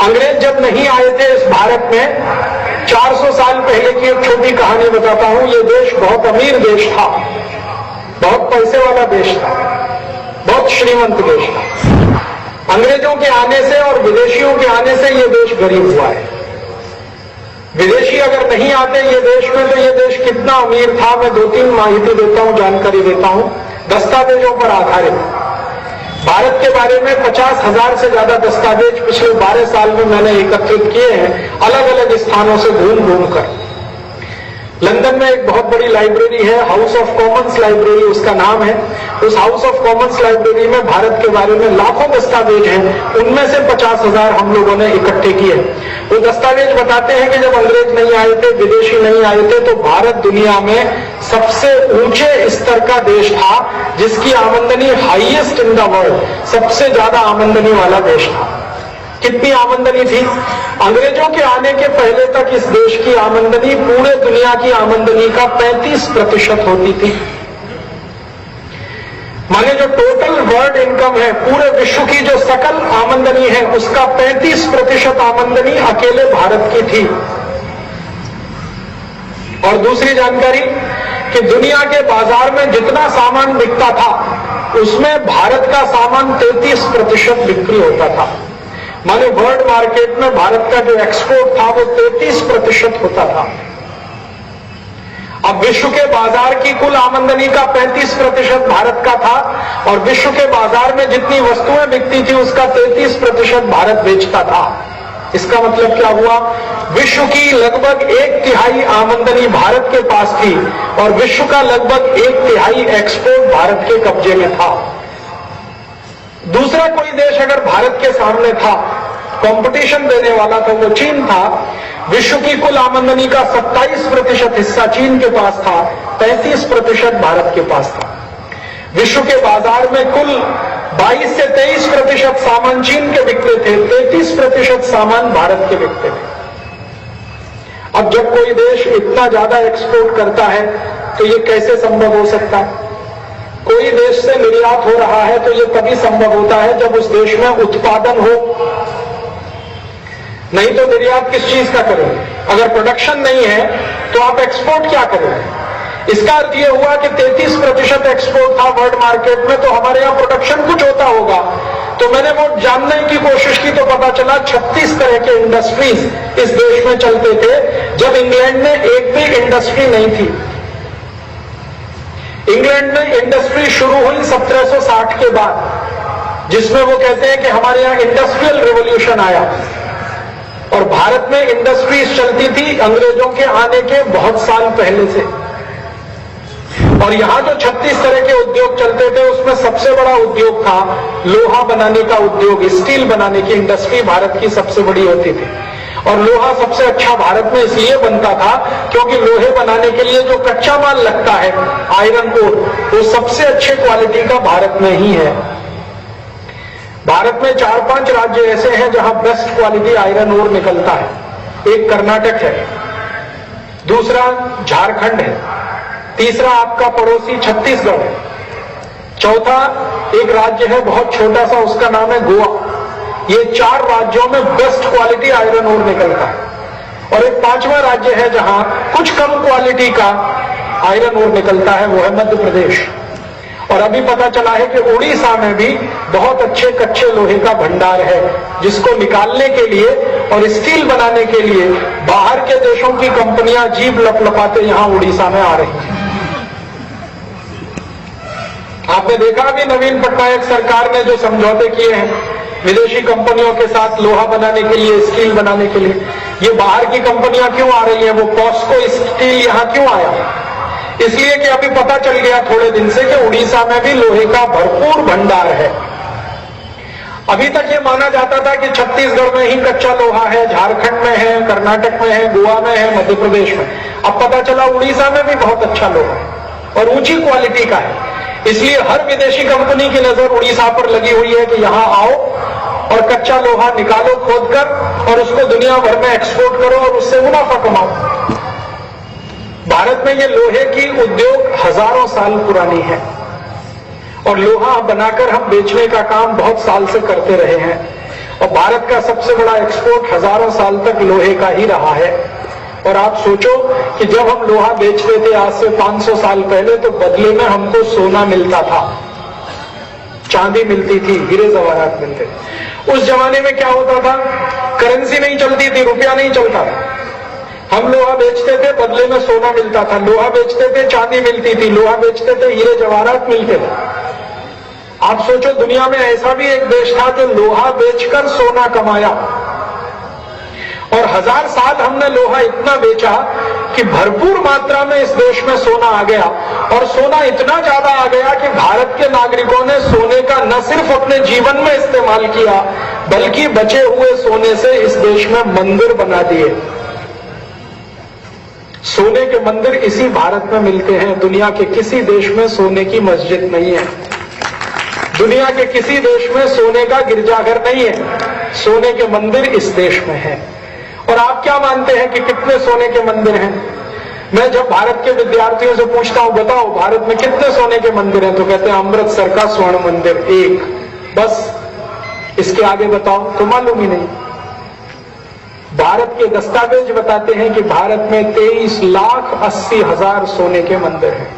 अंग्रेज जब नहीं आए थे इस भारत में, 400 साल पहले की एक छोटी कहानी बताता हूं। ये देश बहुत अमीर देश था, बहुत पैसे वाला देश था, बहुत श्रीमंत देश था। अंग्रेजों के आने से और विदेशियों के आने से ये देश गरीब हुआ है। विदेशी अगर नहीं आते ये देश में, तो ये देश कितना अमीर था। मैं 2-3 माहिती देता हूं, जानकारी देता हूं, दस्तावेजों पर आधारित। भारत के बारे में 50,000 से ज्यादा दस्तावेज पिछले 12 साल में मैंने एकत्रित किए हैं, अलग अलग स्थानों से घूम घूम कर। लंदन में एक बहुत बड़ी लाइब्रेरी है, हाउस ऑफ कॉमन्स लाइब्रेरी उसका नाम है। उस हाउस ऑफ कॉमन्स लाइब्रेरी में भारत के बारे में लाखों दस्तावेज हैं, उनमें से 50,000 हम लोगों ने इकट्ठे किए। वो दस्तावेज बताते हैं कि जब अंग्रेज नहीं आए थे, विदेशी नहीं आए थे, तो भारत दुनिया में सबसे ऊंचे स्तर का देश था, जिसकी आमदनी हाईएस्ट इन द वर्ल्ड, सबसे ज्यादा आमदनी वाला देश था। कितनी आमदनी थी? अंग्रेजों के आने के पहले तक इस देश की आमदनी पूरे दुनिया की आमदनी का 35% होती थी। माने जो टोटल वर्ल्ड इनकम है, पूरे विश्व की जो सकल आमदनी है, उसका 35% आमदनी अकेले भारत की थी। और दूसरी जानकारी कि दुनिया के बाजार में जितना सामान बिकता था, उसमें भारत का सामान 33% बिक्री होता था। माने वर्ल्ड मार्केट में भारत का जो एक्सपोर्ट था वो 33% होता था। अब विश्व के बाजार की कुल आमदनी का 35% भारत का था, और विश्व के बाजार में जितनी वस्तुएं बिकती थी उसका 33% भारत बेचता था। इसका मतलब क्या हुआ? विश्व की लगभग 1/3 आमदनी भारत के पास थी, और विश्व का लगभग 1/3 एक्सपोर्ट भारत के कब्जे में था। दूसरा कोई देश अगर भारत के सामने था, कंपटीशन देने वाला था, वो चीन था। विश्व की कुल आमदनी का 27% हिस्सा चीन के पास था, 35% भारत के पास था। विश्व के बाजार में कुल 22 से 23% सामान चीन के बिकते थे, 33% सामान भारत के बिकते थे। अब जब कोई देश इतना ज्यादा एक्सपोर्ट करता है तो ये कैसे संभव हो सकता है? कोई देश से निर्यात हो रहा है तो ये तभी संभव होता है जब उस देश में उत्पादन हो, नहीं तो निर्यात किस चीज का करेंगे? अगर प्रोडक्शन नहीं है तो आप एक्सपोर्ट क्या करेंगे? इसका अर्थ यह हुआ कि 33% एक्सपोर्ट था वर्ल्ड मार्केट में, तो हमारे यहां प्रोडक्शन कुछ होता होगा। तो मैंने वो जानने की कोशिश की तो पता चला 36 तरह के इंडस्ट्रीज इस देश में चलते थे, जब इंग्लैंड में एक भी इंडस्ट्री नहीं थी। इंग्लैंड में इंडस्ट्री शुरू हुई 1760 के बाद, जिसमें वो कहते हैं कि हमारे यहां इंडस्ट्रियल रिवॉल्यूशन आया। और भारत में इंडस्ट्रीज चलती थी अंग्रेजों के आने के बहुत साल पहले से। और यहां जो 36 तरह के उद्योग चलते थे, उसमें सबसे बड़ा उद्योग था लोहा बनाने का उद्योग। स्टील बनाने की इंडस्ट्री भारत की सबसे बड़ी होती थी। और लोहा सबसे अच्छा भारत में इसलिए बनता था क्योंकि लोहे बनाने के लिए जो कच्चा माल लगता है, आयरन ओर, वो सबसे अच्छे क्वालिटी का भारत में ही है। भारत में 4-5 राज्य ऐसे हैं जहां बेस्ट क्वालिटी आयरन ओर निकलता है। एक कर्नाटक है, दूसरा झारखंड है, तीसरा आपका पड़ोसी छत्तीसगढ़ है, चौथा एक राज्य है बहुत छोटा सा, उसका नाम है गोवा। ये 4 राज्यों में बेस्ट क्वालिटी आयरन ओर निकलता है। और एक 5वां राज्य है जहां कुछ कम क्वालिटी का आयरन ओर निकलता है, वो है मध्य प्रदेश। और अभी पता चला है कि उड़ीसा में भी बहुत अच्छे कच्चे लोहे का भंडार है, जिसको निकालने के लिए और स्टील बनाने के लिए बाहर के देशों की कंपनियां जीभ लपलपाते यहां उड़ीसा में आ रही हैं। आपने देखा अभी नवीन पटनायक सरकार ने जो समझौते किए हैं विदेशी कंपनियों के साथ लोहा बनाने के लिए, स्टील बनाने के लिए, ये बाहर की कंपनियां क्यों आ रही हैं? वो पॉस्को स्टील यहां क्यों आया? इसलिए कि अभी पता चल गया थोड़े दिन से कि उड़ीसा में भी लोहे का भरपूर भंडार है। अभी तक ये माना जाता था कि छत्तीसगढ़ में ही कच्चा लोहा है, झारखंड में है, कर्नाटक में है, गोवा में है, मध्य प्रदेश में। अब पता चला उड़ीसा में भी बहुत अच्छा लोहा है और ऊंची क्वालिटी का है। इसलिए हर विदेशी कंपनी की नजर उड़ीसा पर लगी हुई है कि यहां आओ और कच्चा लोहा निकालो खोदकर और उसको दुनिया भर में एक्सपोर्ट करो और उससे मुनाफा कमाओ। भारत में ये लोहे की उद्योग हजारों साल पुरानी है और लोहा बनाकर हम बेचने का काम बहुत साल से करते रहे हैं। और भारत का सबसे बड़ा एक्सपोर्ट हजारों साल तक लोहे का ही रहा है। और आप सोचो कि जब हम लोहा बेचते थे आज से 500 साल पहले, तो बदले में हमको सोना मिलता था, चांदी मिलती थी, हीरे जवाहरात मिलते थे। उस जमाने में क्या होता था, करेंसी नहीं चलती थी, रुपया नहीं चलता था। हम लोहा बेचते थे, बदले में सोना मिलता था। लोहा बेचते थे, चांदी मिलती थी। लोहा बेचते थे, हीरे जवाहरात मिलते थे। आप सोचो दुनिया में ऐसा भी एक देश था जो लोहा बेचकर सोना कमाया, और 1000 साल हमने लोहा इतना बेचा कि भरपूर मात्रा में इस देश में सोना आ गया। और सोना इतना ज्यादा आ गया कि भारत के नागरिकों ने सोने का न सिर्फ अपने जीवन में इस्तेमाल किया, बल्कि बचे हुए सोने से इस देश में मंदिर बना दिए। सोने के मंदिर इसी भारत में मिलते हैं। दुनिया के किसी देश में सोने की मस्जिद नहीं है, दुनिया के किसी देश में सोने का गिरजाघर नहीं है। सोने के मंदिर इस देश में है। और आप क्या मानते हैं कि कितने सोने के मंदिर हैं? मैं जब भारत के विद्यार्थियों से पूछता हूं, बताओ भारत में कितने सोने के मंदिर हैं, तो कहते हैं अमृतसर का स्वर्ण मंदिर एक, बस। इसके आगे बताओ तो मालूम ही नहीं। भारत के दस्तावेज बताते हैं कि भारत में 23,80,000 सोने के मंदिर हैं।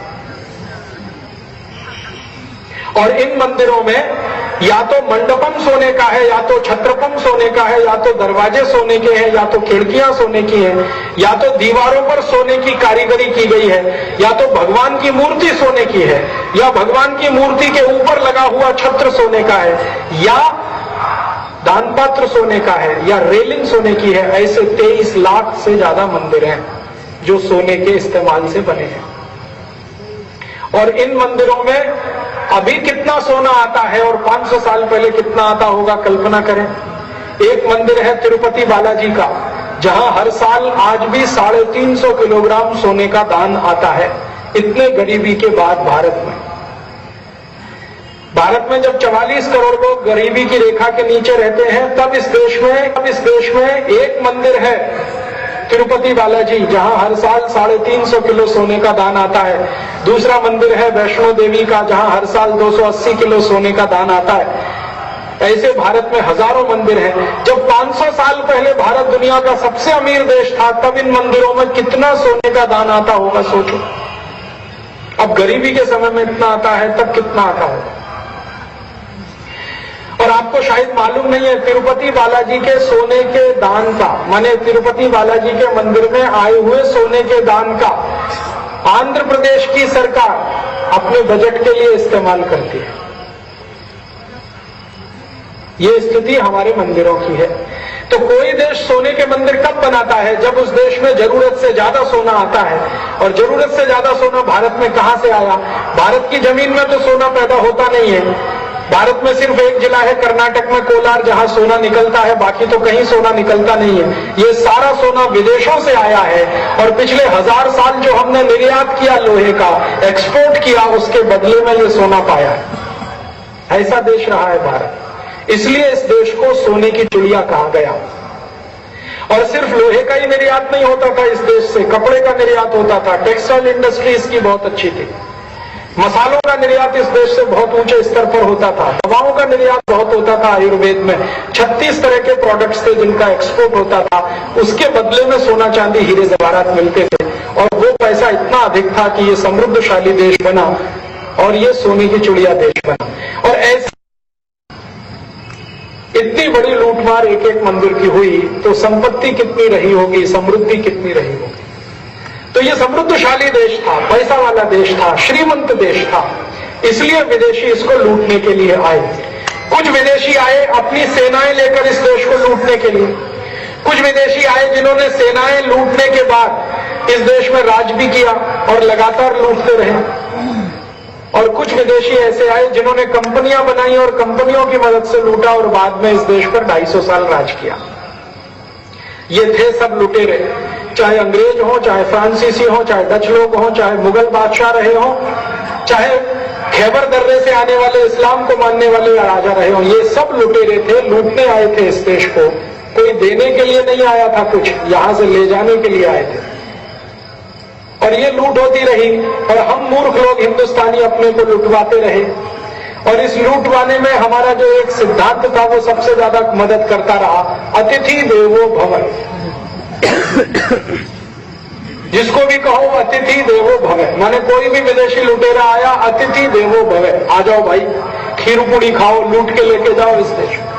और इन मंदिरों में या तो मंडपम सोने का है, या तो छत्रपम सोने का है, या तो दरवाजे सोने के हैं, या तो खिड़कियां सोने की हैं, या तो दीवारों पर सोने की कारीगरी की गई है, या तो भगवान की मूर्ति सोने की है, या भगवान की मूर्ति के ऊपर लगा हुआ छत्र सोने का है, या दानपात्र सोने का है, या रेलिंग सोने की है। ऐसे 23 लाख से ज्यादा मंदिर हैं जो सोने के इस्तेमाल से बने हैं। और इन मंदिरों में अभी कितना सोना आता है और 500 साल पहले कितना आता होगा, कल्पना करें। एक मंदिर है तिरुपति बालाजी का, जहां हर साल आज भी 350 किलोग्राम सोने का दान आता है, इतने गरीबी के बाद भारत में जब 44 करोड़ लोग गरीबी की रेखा के नीचे रहते हैं, तब इस देश में एक मंदिर है तिरुपति बालाजी, जहां हर साल 350 किलो सोने का दान आता है। दूसरा मंदिर है वैष्णो देवी का, जहां हर साल 280 किलो सोने का दान आता है। ऐसे भारत में हजारों मंदिर हैं। जब 500 साल पहले भारत दुनिया का सबसे अमीर देश था, तब इन मंदिरों में कितना सोने का दान आता होगा, सोचो। अब गरीबी के समय में इतना आता है, तब कितना आता है। और आपको शायद मालूम नहीं है, तिरुपति बालाजी के सोने के दान का, माने तिरुपति बालाजी के मंदिर में आए हुए सोने के दान का आंध्र प्रदेश की सरकार अपने बजट के लिए इस्तेमाल करती है। ये स्थिति हमारे मंदिरों की है। तो कोई देश सोने के मंदिर कब बनाता है? जब उस देश में जरूरत से ज्यादा सोना आता है। और जरूरत से ज्यादा सोना भारत में कहां से आया? भारत की जमीन में तो सोना पैदा होता नहीं है। भारत में सिर्फ एक जिला है कर्नाटक में, कोलार, जहां सोना निकलता है, बाकी तो कहीं सोना निकलता नहीं है। ये सारा सोना विदेशों से आया है। और पिछले 1000 साल जो हमने निर्यात किया लोहे का, एक्सपोर्ट किया, उसके बदले में ये सोना पाया है। ऐसा देश रहा है भारत। इसलिए इस देश को सोने की चिड़िया कहा गया। और सिर्फ लोहे का ही निर्यात नहीं होता था इस देश से, कपड़े का निर्यात होता था। टेक्सटाइल इंडस्ट्री इसकी बहुत अच्छी थी। मसालों का निर्यात इस देश से बहुत ऊंचे स्तर पर होता था। दवाओं का निर्यात बहुत होता था। आयुर्वेद में 36 तरह के प्रोडक्ट्स थे जिनका एक्सपोर्ट होता था। उसके बदले में सोना, चांदी, हीरे जवाहरात मिलते थे। और वो पैसा इतना अधिक था कि ये समृद्धशाली देश बना और ये सोने की चिड़िया देश बना। और ऐसी इतनी बड़ी लूटमार एक एक मंदिर की हुई तो संपत्ति कितनी रही होगी, समृद्धि कितनी रही होगी। तो ये समृद्धशाली देश था, पैसा वाला देश था, श्रीमंत देश था। इसलिए विदेशी इसको लूटने के लिए आए। कुछ विदेशी आए अपनी सेनाएं लेकर इस देश को लूटने के लिए। कुछ विदेशी आए जिन्होंने सेनाएं लूटने के बाद इस देश में राज भी किया और लगातार लूटते रहे। और कुछ विदेशी ऐसे आए जिन्होंने कंपनियां बनाई और कंपनियों की मदद से लूटा और बाद में इस देश पर 250 साल राज किया। ये थे सब लुटेरे, चाहे अंग्रेज हो, चाहे फ्रांसीसी हो, चाहे डच लोग हो, चाहे मुगल बादशाह रहे हो, चाहे खैबर दर्रे से आने वाले इस्लाम को मानने वाले राजा रहे हो। ये सब लुटेरे थे, लूटने आए थे इस देश को। कोई देने के लिए नहीं आया था, कुछ यहां से ले जाने के लिए आए थे। और ये लूट होती रही और हम मूर्ख लोग हिंदुस्तानी अपने को लुटवाते रहे। और इस लूटवाने में हमारा जो एक सिद्धांत था वो सबसे ज्यादा मदद करता रहा, अतिथि देवो भव। जिसको भी कहो अतिथि देवो भव, माने कोई भी विदेशी लुटेरा आया, अतिथि देवो भव, आ जाओ भाई, खीर पूड़ी खाओ, लूट के लेके जाओ इस देश में।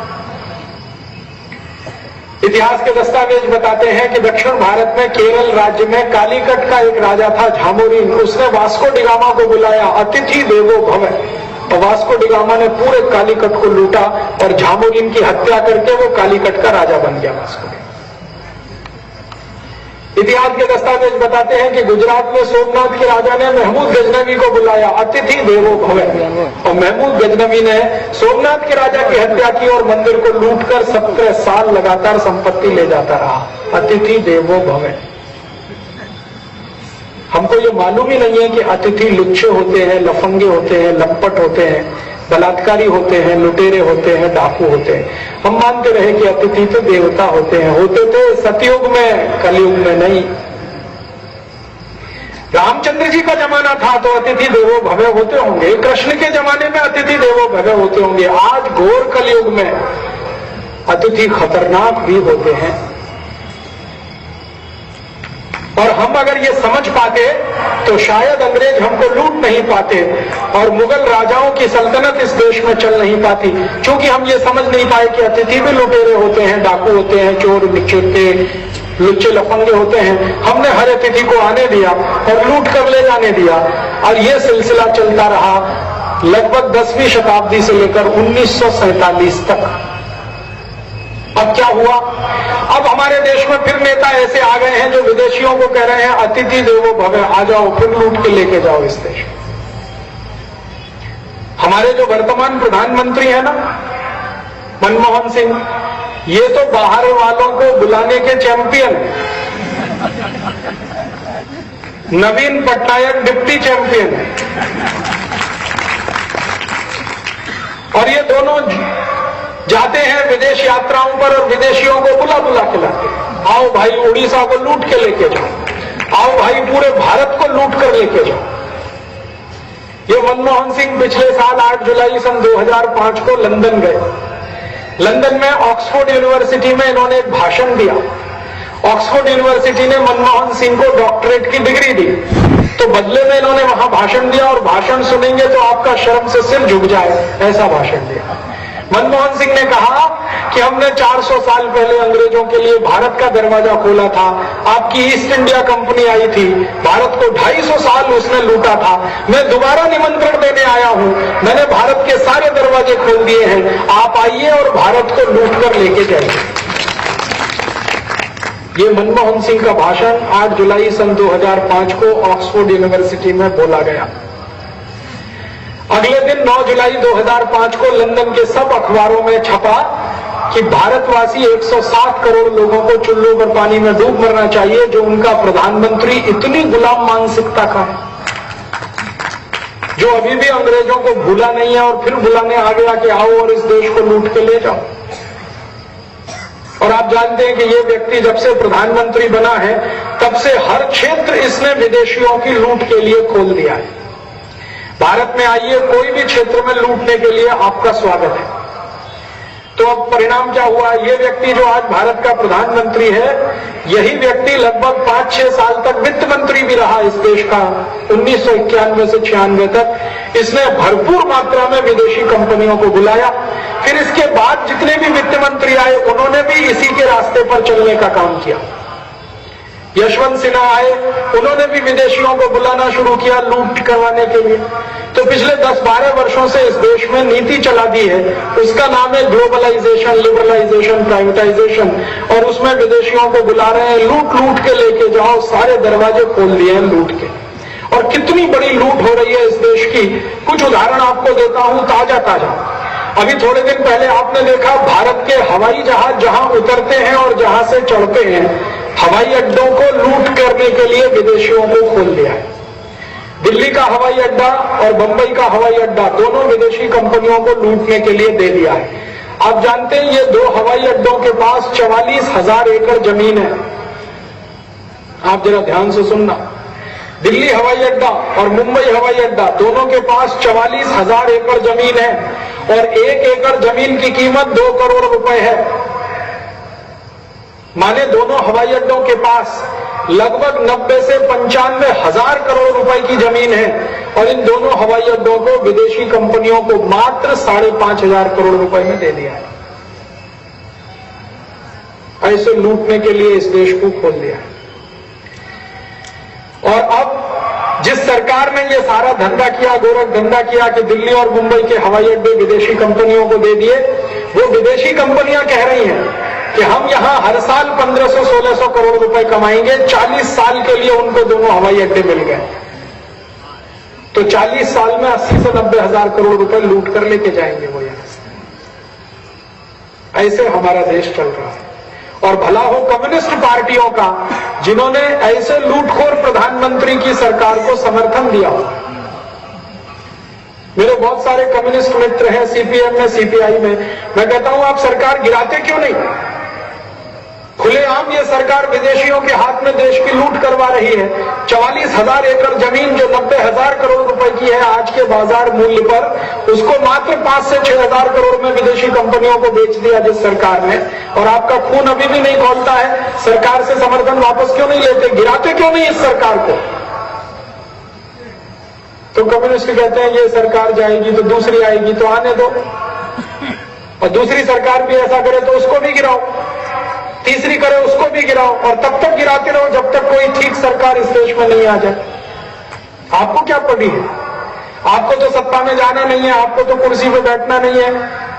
इतिहास के दस्तावेज बताते हैं कि दक्षिण भारत में केरल राज्य में कालीकट का एक राजा था झामोरिन, उसने वास्को डिगामा को बुलाया, अतिथि देवो भव। और वास्को डिगामा ने पूरे कालीकट को लूटा और झामोरिन की हत्या करके वो कालीकट का राजा बन गया वास्को। इतिहास के दस्तावेज बताते हैं कि गुजरात में सोमनाथ के राजा ने महमूद गजनवी को बुलाया, अतिथि देवो भव। और महमूद गजनवी ने सोमनाथ के राजा की हत्या की और मंदिर को लूटकर 17 साल लगातार संपत्ति ले जाता रहा, अतिथि देवो भव। हमको ये मालूम ही नहीं है कि अतिथि लुच्चे होते हैं, लफंगे होते हैं, लंपट होते हैं, बलात्कारी होते हैं, लुटेरे होते हैं, डाकू होते हैं। हम मानते रहे कि अतिथि तो देवता होते हैं, होते थे सतयुग में, कलयुग में नहीं। रामचंद्र जी का जमाना था तो अतिथि देवो भव होते होंगे, कृष्ण के जमाने में अतिथि देवो भव होते होंगे, आज घोर कलयुग में अतिथि खतरनाक भी होते हैं। और हम अगर ये समझ पाते तो शायद अंग्रेज हमको लूट नहीं पाते और मुगल राजाओं की सल्तनत इस देश में चल नहीं पाती, क्योंकि हम ये समझ नहीं पाए कि अतिथि भी लुटेरे होते हैं, डाकू होते हैं, चोर लुच्चे लफंगे होते हैं। हमने हर अतिथि को आने दिया और लूट कर ले जाने दिया और ये सिलसिला चलता रहा लगभग 10वीं शताब्दी से लेकर 1947 तक। अब क्या हुआ? अब हमारे देश में फिर नेता ऐसे आ गए हैं जो विदेशियों को कह रहे हैं अतिथि देवो भव, आ जाओ, फिर लूट के लेके जाओ इस देश। हमारे जो वर्तमान प्रधानमंत्री है ना, मनमोहन सिंह, ये तो बाहर वालों को बुलाने के चैंपियन, नवीन पटनायक डिप्टी चैंपियन है। और ये दोनों जाते हैं विदेश यात्राओं पर और विदेशियों को बुला बुला के लाते हैं, आओ भाई उड़ीसा को लूट के लेके जाओ, आओ भाई पूरे भारत को लूट कर लेके जाओ। ये मनमोहन सिंह पिछले साल 8 जुलाई सन 2005 को लंदन गए। लंदन में ऑक्सफोर्ड यूनिवर्सिटी में इन्होंने एक भाषण दिया। ऑक्सफोर्ड यूनिवर्सिटी ने मनमोहन सिंह को डॉक्टरेट की डिग्री दी, तो बदले में इन्होंने वहां भाषण दिया और भाषण सुनेंगे तो आपका शर्म से सिर झुक जाए, ऐसा भाषण दिया। मनमोहन सिंह ने कहा कि हमने 400 साल पहले अंग्रेजों के लिए भारत का दरवाजा खोला था, आपकी ईस्ट इंडिया कंपनी आई थी, भारत को 250 साल उसने लूटा था, मैं दोबारा निमंत्रण देने आया हूं, मैंने भारत के सारे दरवाजे खोल दिए हैं, आप आइए और भारत को लूट कर लेके जाइए। ये मनमोहन सिंह का भाषण 8 जुलाई सन 2005 को ऑक्सफोर्ड यूनिवर्सिटी में बोला गया। अगले दिन 9 जुलाई 2005 को लंदन के सब अखबारों में छपा कि भारतवासी 160 करोड़ लोगों को चुल्लू पर पानी में डूब मरना चाहिए, जो उनका प्रधानमंत्री इतनी गुलाम मानसिकता का है, जो अभी भी अंग्रेजों को भूला नहीं है और फिर बुलाने आ गया कि आओ और इस देश को लूट के ले जाओ। और आप जानते हैं कि ये व्यक्ति जब से प्रधानमंत्री बना है तब से हर क्षेत्र इसने विदेशियों की लूट के लिए खोल दिया है। भारत में आइए, कोई भी क्षेत्र में लूटने के लिए आपका स्वागत है। तो अब परिणाम क्या हुआ? ये व्यक्ति जो आज भारत का प्रधानमंत्री है, यही व्यक्ति लगभग 5-6 साल तक वित्त मंत्री भी रहा इस देश का, 1991 से 96 तक। इसने भरपूर मात्रा में विदेशी कंपनियों को बुलाया। फिर इसके बाद जितने भी वित्त मंत्री आए उन्होंने भी इसी के रास्ते पर चलने का काम किया। यशवंत सिन्हा आए, उन्होंने भी विदेशियों को बुलाना शुरू किया लूट करवाने के लिए। तो पिछले 10-12 वर्षों से इस देश में नीति चला दी है, उसका नाम है ग्लोबलाइजेशन, लिबरलाइजेशन, प्राइवेटाइजेशन। और उसमें विदेशियों को बुला रहे हैं, लूट लूट के लेके जाओ, सारे दरवाजे खोल दिए हैं लूट के। और कितनी बड़ी लूट हो रही है इस देश की, कुछ उदाहरण आपको देता हूं ताजा ताजा। अभी थोड़े दिन पहले आपने देखा भारत के हवाई जहाज जहां उतरते हैं और जहां से चढ़ते हैं, हवाई अड्डों को लूट करने के लिए विदेशियों को खोल दिया है। दिल्ली का हवाई अड्डा और बंबई का हवाई अड्डा दोनों विदेशी कंपनियों को लूटने के लिए दे दिया है। आप जानते हैं ये 2 हवाई अड्डों के पास 44,000 एकड़ जमीन है। आप जरा ध्यान से सुनना, दिल्ली हवाई अड्डा और मुंबई हवाई अड्डा दोनों के पास 44,000 एकड़ जमीन है और 1 एकड़ जमीन की कीमत 2 करोड़ रुपए है। माने दोनों हवाई अड्डों के पास लगभग 90 से 95,000 करोड़ रुपए की जमीन है और इन दोनों हवाई अड्डों को विदेशी कंपनियों को मात्र 5,500 करोड़ रुपए में दे दिया है। ऐसे लूटने के लिए इस देश को खोल दिया है। और अब जिस सरकार ने ये सारा धंधा किया, गोरख धंधा किया कि दिल्ली और मुंबई के हवाई अड्डे विदेशी कंपनियों को दे दिए, वो विदेशी कंपनियां कह रही हैं कि हम यहां हर साल 1500-1600 करोड़ रुपए कमाएंगे। 40 साल के लिए उनको दोनों हवाई अड्डे मिल गए, तो 40 साल में 80 से 90 हजार करोड़ रुपए लूट कर लेके जाएंगे वो यहां से। ऐसे हमारा देश चल रहा है। और भला हो कम्युनिस्ट पार्टियों का, जिन्होंने ऐसे लूटखोर प्रधानमंत्री की सरकार को समर्थन दिया हो। मेरे बहुत सारे कम्युनिस्ट मित्र हैं सीपीएम में, सीपीआई में। मैं कहता हूं आप सरकार गिराते क्यों नहीं? खुलेआम ये सरकार विदेशियों के हाथ में देश की लूट करवा रही है। 44,000 एकड़ जमीन जो 90,000 करोड़ रुपए की है आज के बाजार मूल्य पर, उसको मात्र 5 से 6,000 करोड़ में विदेशी कंपनियों को बेच दिया जिस सरकार ने। और आपका खून अभी भी नहीं खौलता है। सरकार से समर्थन वापस क्यों नहीं लेते? गिराते क्यों नहीं इस सरकार को? तो कम्युनिस्ट कहते हैं ये सरकार जाएगी तो दूसरी आएगी, तो आने दो, और दूसरी सरकार भी ऐसा करे तो उसको भी गिराओ, तीसरी करे उसको भी गिराओ, और तब तक गिराते रहो जब तक कोई ठीक सरकार इस देश में नहीं आ जाए। आपको क्या पड़ी है? आपको तो सत्ता में जाना नहीं है, आपको तो कुर्सी पे बैठना नहीं है,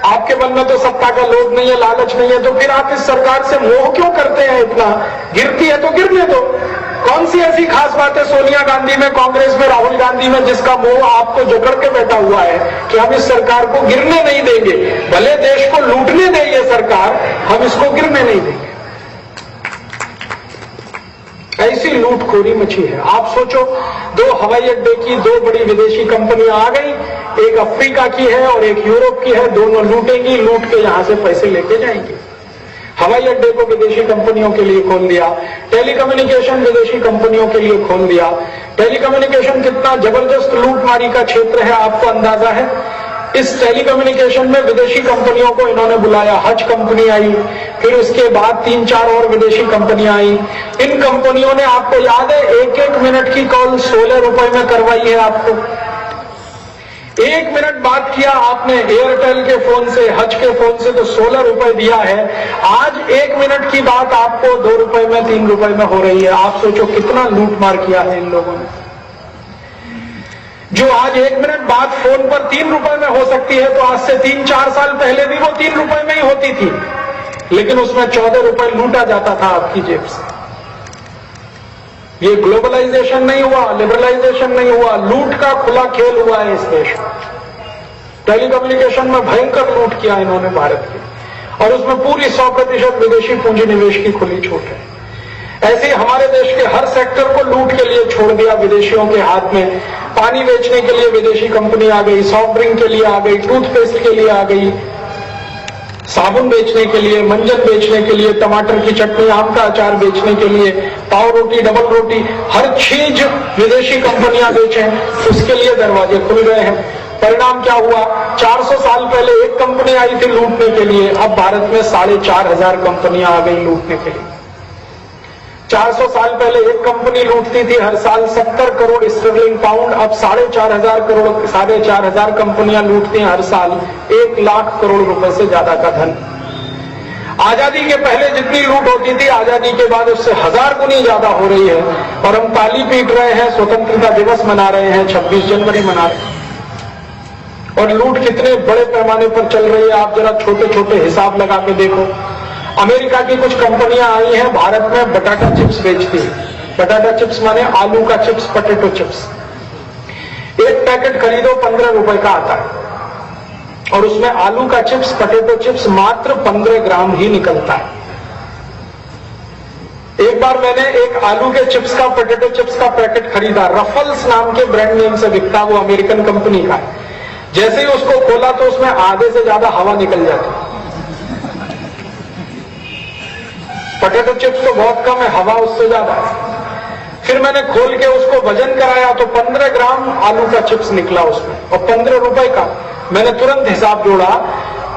आपके मन में तो सत्ता का लोभ नहीं है, लालच नहीं है, तो फिर आप इस सरकार से मोह क्यों करते हैं इतना? गिरती है तो गिरने दो। कौन सी ऐसी खास बात है सोनिया गांधी में, कांग्रेस में, राहुल गांधी में, जिसका मोह आपको जकड़ के बैठा हुआ है कि हम इस सरकार को गिरने नहीं देंगे? भले देश को लूटने दे ये सरकार, हम इसको गिरने नहीं देंगे। ऐसी लूटखोरी मची है। आप सोचो, 2 हवाई अड्डे की 2 बड़ी विदेशी कंपनियां आ गई, एक अफ्रीका की है और एक यूरोप की है। दोनों लूटेंगी, लूट के यहां से पैसे लेके जाएंगी। हवाई अड्डे को विदेशी कंपनियों के लिए खोल दिया, टेलीकम्युनिकेशन विदेशी कंपनियों के लिए खोल दिया। टेलीकम्युनिकेशन कितना जबरदस्त लूटमारी का क्षेत्र है आपको अंदाजा है? इस टेलीकम्युनिकेशन में विदेशी कंपनियों को इन्होंने बुलाया। हज कंपनी आई, फिर उसके बाद 3-4 और विदेशी कंपनियां आई। इन कंपनियों ने, आपको याद है, 1-1 मिनट की कॉल 16 रुपए में करवाई है आपको। 1 मिनट बात किया आपने एयरटेल के फोन से, हज के फोन से, तो 16 रुपए दिया है। आज 1 मिनट की बात आपको 2 रुपए में, 3 रुपए में हो रही है। आप सोचो कितना लूटमार किया है इन लोगों ने। जो आज 1 मिनट बात फोन पर 3 रुपए में हो सकती है, तो आज से 3-4 साल पहले भी वो 3 रुपए में ही होती थी, लेकिन उसमें 14 रुपए लूटा जाता था आपकी जेब से। ये ग्लोबलाइजेशन नहीं हुआ, लिबरलाइजेशन नहीं हुआ, लूट का खुला खेल हुआ है इस देश में। टेलीकम्युनिकेशन में भयंकर लूट किया इन्होंने भारत की, और उसमें पूरी 100% विदेशी पूंजी निवेश की खुली छूट है। ऐसे ही हमारे देश के हर सेक्टर को लूट के लिए छोड़ दिया विदेशियों के हाथ में। पानी बेचने के लिए विदेशी कंपनी आ गई, सॉफ्ट ड्रिंक के लिए आ गई, टूथपेस्ट के लिए आ गई, साबुन बेचने के लिए, मंजन बेचने के लिए, टमाटर की चटनी, आम का अचार बेचने के लिए, पाव रोटी, डबल रोटी, हर चीज विदेशी कंपनियां बेचें, उसके लिए दरवाजे खुल गए हैं। परिणाम क्या हुआ? 400 साल पहले एक कंपनी आई थी लूटने के लिए, अब भारत में 4,500 कंपनियां आ गई लूटने के लिए। 400 साल पहले एक कंपनी लूटती थी हर साल 70 करोड़ स्टर्लिंग पाउंड, अब 4,500 कंपनियां लूटती हैं हर साल 1 लाख करोड़ रुपए से ज्यादा का धन। आजादी के पहले जितनी लूट होती थी, आजादी के बाद उससे 1000 गुनी ज्यादा हो रही है। और हम ताली पीट रहे हैं, स्वतंत्रता दिवस मना रहे हैं, 26 जनवरी मना रहे हैं, और लूट कितने बड़े पैमाने पर चल रही है आप जरा छोटे छोटे हिसाब लगा के देखो। अमेरिका की कुछ कंपनियां आई हैं भारत में, बटाटा चिप्स बेचती है। बटाटा चिप्स माने आलू का चिप्स, पोटैटो चिप्स। एक पैकेट खरीदो 15 रुपए का आता है, और उसमें आलू का चिप्स, पोटैटो चिप्स मात्र 15 ग्राम ही निकलता है। एक बार मैंने एक आलू के चिप्स का, पोटैटो चिप्स का पैकेट खरीदा, रफल्स नाम के ब्रांड नेम से बिकता, वो अमेरिकन कंपनी का है। जैसे ही उसको खोला तो उसमें आधे से ज्यादा हवा निकल जाती। पोटैटो चिप्स तो बहुत कम है, हवा उससे ज्यादा है। फिर मैंने खोल के उसको वजन कराया तो 15 ग्राम आलू का चिप्स निकला उसमें, और 15 रुपए का। मैंने तुरंत हिसाब जोड़ा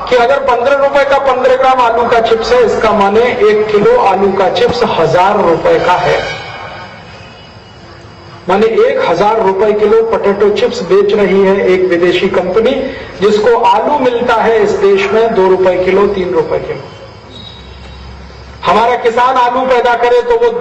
कि अगर 15 रुपए का 15 ग्राम आलू का चिप्स है, इसका माने 1 किलो आलू का चिप्स 1000 रुपए का है। माने 1000 रुपए किलो पोटैटो चिप्स बेच रही है एक विदेशी कंपनी, जिसको आलू मिलता है इस देश में 2 रुपए किलो, 3 रुपए किलो। हमारा किसान आलू पैदा करे तो वो